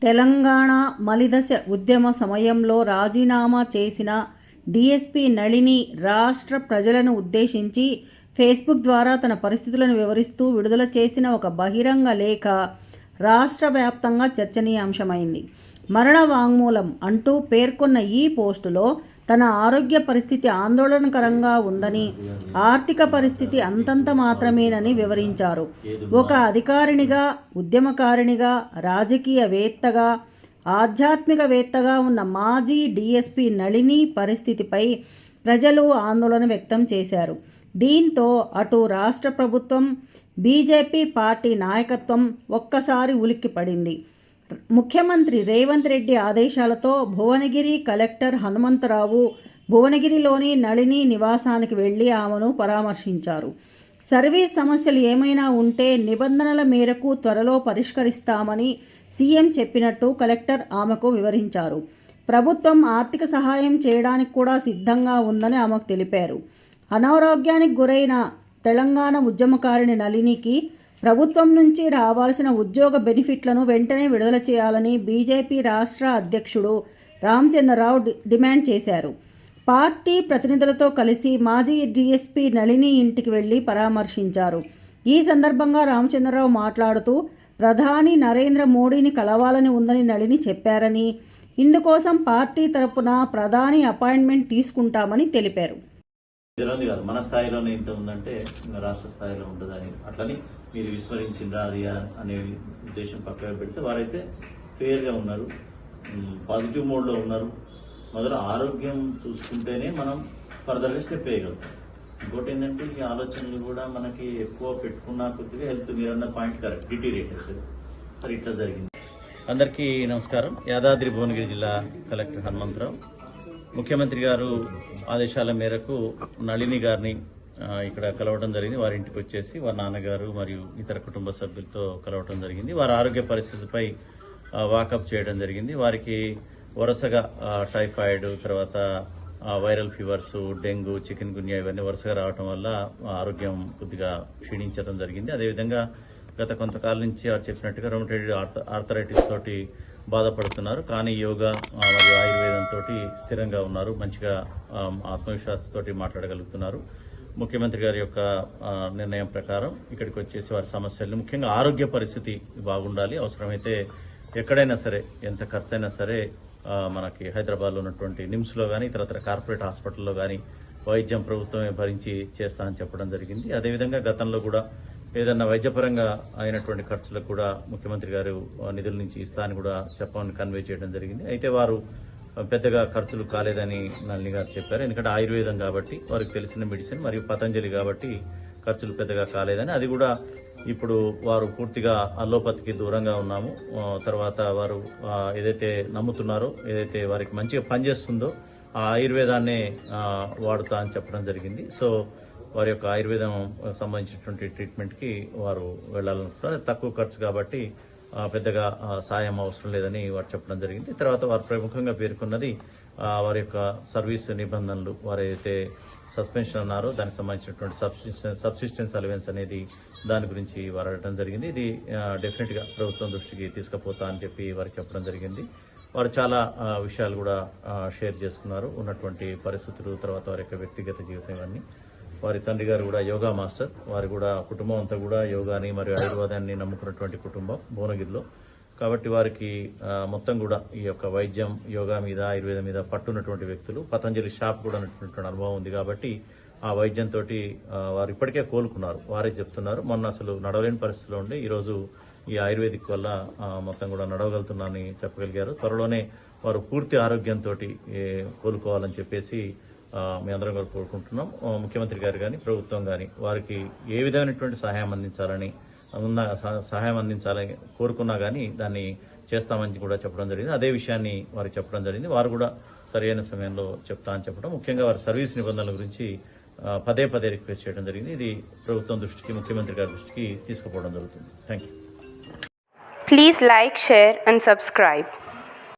తెలంగాణ మలిదశ ఉద్యమ సమయంలో రాజీనామా చేసిన డీఎస్పీ నళిని రాష్ట్ర ప్రజలను ఉద్దేశించి ఫేస్బుక్ ద్వారా తన పరిస్థితులను వివరిస్తూ విడుదల చేసిన ఒక బహిరంగ లేఖ రాష్ట్ర వ్యాప్తంగా చర్చనీయాంశమైంది. మరణ వాంగ్మూలం అంటూ పేర్కొన్న ఈ పోస్టులో తన ఆరోగ్య పరిస్థితి ఆందోళనకరంగా ఉందని, ఆర్థిక పరిస్థితి అంతంత మాత్రమేనని వివరించారు. ఒక అధికారినిగా, ఉద్యమకారినిగా, రాజకీయవేత్తగా, ఆధ్యాత్మికవేత్తగా ఉన్న మాజీ డీఎస్పీ నళిని పరిస్థితిపై ప్రజలు ఆందోళన వ్యక్తం చేశారు. దీంతో అటు రాష్ట్ర ప్రభుత్వం, బీజేపీ పార్టీ నాయకత్వం ఒక్కసారి ఉలిక్కిపడింది. ముఖ్యమంత్రి రేవంత్ రెడ్డి ఆదేశాలతో భువనగిరి కలెక్టర్ హనుమంతరావు భువనగిరిలోని నళిని నివాసానికి వెళ్లి ఆమెను పరామర్శించారు. సర్వీస్ సమస్యలు ఏమైనా ఉంటే నిబంధనల మేరకు త్వరలో పరిష్కరిస్తామని సీఎం చెప్పినట్టు కలెక్టర్ ఆమెకు వివరించారు. ప్రభుత్వం ఆర్థిక సహాయం చేయడానికి కూడా సిద్ధంగా ఉందని ఆమెకు తెలిపారు. అనారోగ్యానికి గురైన తెలంగాణ ఉద్యమకారిణి నళినికి ప్రభుత్వం నుంచి రావాల్సిన ఉద్యోగ బెనిఫిట్లను వెంటనే విడుదల చేయాలని బీజేపీ రాష్ట్ర అధ్యక్షుడు రామచంద్రరావు డిమాండ్ చేశారు. పార్టీ ప్రతినిధులతో కలిసి మాజీ డీఎస్పీ నళిని ఇంటికి వెళ్లి పరామర్శించారు. ఈ సందర్భంగా రామచంద్రరావు మాట్లాడుతూ ప్రధాని నరేంద్ర మోడీని కలవాలని ఉందని నళిని చెప్పారని, ఇందుకోసం పార్టీ తరపున ప్రధాని అపాయింట్మెంట్ తీసుకుంటామని తెలిపారు. మన స్థాయిలోనే ఇంత ఉందంటే రాష్ట్ర స్థాయిలో ఉంటుందని, అట్లని మీరు విస్మరించిండ్రా అది అనే ఉద్దేశం పక్కన పెడితే వారైతే ఫెయిర్గా ఉన్నారు, పాజిటివ్ మోడ్లో ఉన్నారు. మొదలు ఆరోగ్యం చూసుకుంటేనే మనం ఫర్దర్గా స్టెప్ వేయగలుగుతాం. ఇంకోటి ఏంటంటే ఈ ఆలోచనలు కూడా మనకి ఎక్కువ పెట్టుకున్న కొద్దిగా హెల్త్ మీరన్న పాయింట్ కరెక్ట్ డిటీరియేట్ అవుతుంది. సరే, ఇట్లా జరిగింది. అందరికీ నమస్కారం. యాదాద్రి భువనగిరి జిల్లా కలెక్టర్ హనుమంతరావు. ముఖ్యమంత్రి గారు ఆదేశాల మేరకు నళిని గారిని ఇక్కడ కలవడం జరిగింది. వారి ఇంటికి వచ్చేసి వారి నాన్నగారు మరియు ఇతర కుటుంబ సభ్యులతో కలవడం జరిగింది. వారి ఆరోగ్య పరిస్థితిపై వాకప్ చేయడం జరిగింది. వారికి వరుసగా టైఫాయిడ్, తర్వాత వైరల్ ఫీవర్స్, డెంగ్యూ, చికెన్ గున్యా ఇవన్నీ వరుసగా రావడం వల్ల ఆరోగ్యం కొద్దిగా క్షీణించడం జరిగింది. అదేవిధంగా గత కొంతకాలం నుంచి వారు చెప్పినట్టుగా రొమటైడ్ ఆర్థరైటిస్ తోటి బాధపడుతున్నారు. కానీ యోగా మరియు ఆయుర్వేదంతో స్థిరంగా ఉన్నారు. మంచిగా ఆత్మవిశ్వాసంతో మాట్లాడగలుగుతున్నారు. ముఖ్యమంత్రి గారి యొక్క నిర్ణయం ప్రకారం ఇక్కడికి వచ్చేసి వారి సమస్యలు, ముఖ్యంగా ఆరోగ్య పరిస్థితి బాగుండాలి. అవసరమైతే ఎక్కడైనా సరే, ఎంత ఖర్చైనా సరే మనకి హైదరాబాద్లో ఉన్నటువంటి నిమ్స్లో కానీ ఇతరత్ర కార్పొరేట్ హాస్పిటల్లో కానీ వైద్యం ప్రభుత్వమే భరించి చేస్తానని చెప్పడం జరిగింది. అదేవిధంగా గతంలో కూడా ఏదన్నా వైద్యపరంగా అయినటువంటి ఖర్చులకు కూడా ముఖ్యమంత్రి గారు నిధుల నుంచి ఇస్తానని కూడా చెప్పమని కన్వే చేయడం జరిగింది. అయితే వారు పెద్దగా ఖర్చులు కాలేదని నళిని గారు చెప్పారు. ఎందుకంటే ఆయుర్వేదం కాబట్టి వారికి తెలిసిన మెడిసిన్, మరియు పతంజలి కాబట్టి ఖర్చులు పెద్దగా కాలేదని, అది కూడా ఇప్పుడు వారు పూర్తిగా అల్లోపతికి దూరంగా ఉన్నాము. తర్వాత వారు ఏదైతే నమ్ముతున్నారో, ఏదైతే వారికి మంచిగా పనిచేస్తుందో ఆ ఆయుర్వేదాన్నే వాడుతా అని చెప్పడం జరిగింది. సో వారి యొక్క ఆయుర్వేదం సంబంధించినటువంటి ట్రీట్మెంట్కి వారు వెళ్లాలనుకుంటున్నారు. తక్కువ ఖర్చు కాబట్టి పెద్దగా సాయం అవసరం లేదని వారు చెప్పడం జరిగింది. తర్వాత వారు ప్రముఖంగా పేర్కొన్నది వారి యొక్క సర్వీస్ నిబంధనలు, వారు ఏదైతే సస్పెన్షన్ అన్నారో దానికి సంబంధించినటువంటి సబ్సిస్టెన్స్ అలవెన్స్ అనేది, దాని గురించి వారు అడగడం జరిగింది. ఇది డెఫినెట్గా ప్రభుత్వం దృష్టికి తీసుకుపోతా అని చెప్పి వారు చెప్పడం జరిగింది. వారు చాలా విషయాలు కూడా షేర్ చేసుకున్నారు, ఉన్నటువంటి పరిస్థితులు, తర్వాత వారి యొక్క వ్యక్తిగత జీవితం ఇవన్నీ. వారి తండ్రి గారు కూడా యోగా మాస్టర్. వారు కూడా కుటుంబం అంతా కూడా యోగాని మరియు ఆయుర్వేదాన్ని నమ్ముకున్నటువంటి కుటుంబం భువనగిరిలో. కాబట్టి వారికి మొత్తం కూడా ఈ యొక్క వైద్యం, యోగా మీద, ఆయుర్వేదం మీద పట్టున్నటువంటి వ్యక్తులు. పతంజలి షాప్ కూడా ఉన్నటువంటి అనుభవం ఉంది కాబట్టి ఆ వైద్యంతో వారు ఇప్పటికే కోలుకున్నారు. వారే చెప్తున్నారు, మొన్న అసలు నడవలేని పరిస్థితిలో ఉండి ఈరోజు ఈ ఆయుర్వేదిక్ వల్ల మొత్తం కూడా నడవగలుగుతున్నారని చెప్పగలిగారు. త్వరలోనే వారు పూర్తి ఆరోగ్యంతో కోలుకోవాలని చెప్పేసి మీ అందరం కూడా కోరుకుంటున్నాం. ముఖ్యమంత్రి గారు కానీ ప్రభుత్వం కానీ వారికి ఏ విధమైనటువంటి సహాయం అందించాలని కోరుకున్నా కానీ దాన్ని చేస్తామని కూడా చెప్పడం జరిగింది. అదే విషయాన్ని వారికి చెప్పడం జరిగింది. వారు కూడా సరైన సమయంలో చెప్తా అని చెప్పడం, ముఖ్యంగా వారి సర్వీస్ నిబంధనల గురించి పదే పదే రిక్వెస్ట్ చేయడం జరిగింది. ఇది ప్రభుత్వం దృష్టికి, ముఖ్యమంత్రి గారి దృష్టికి తీసుకుపోవడం జరుగుతుంది. Thank you. Please like, share and subscribe.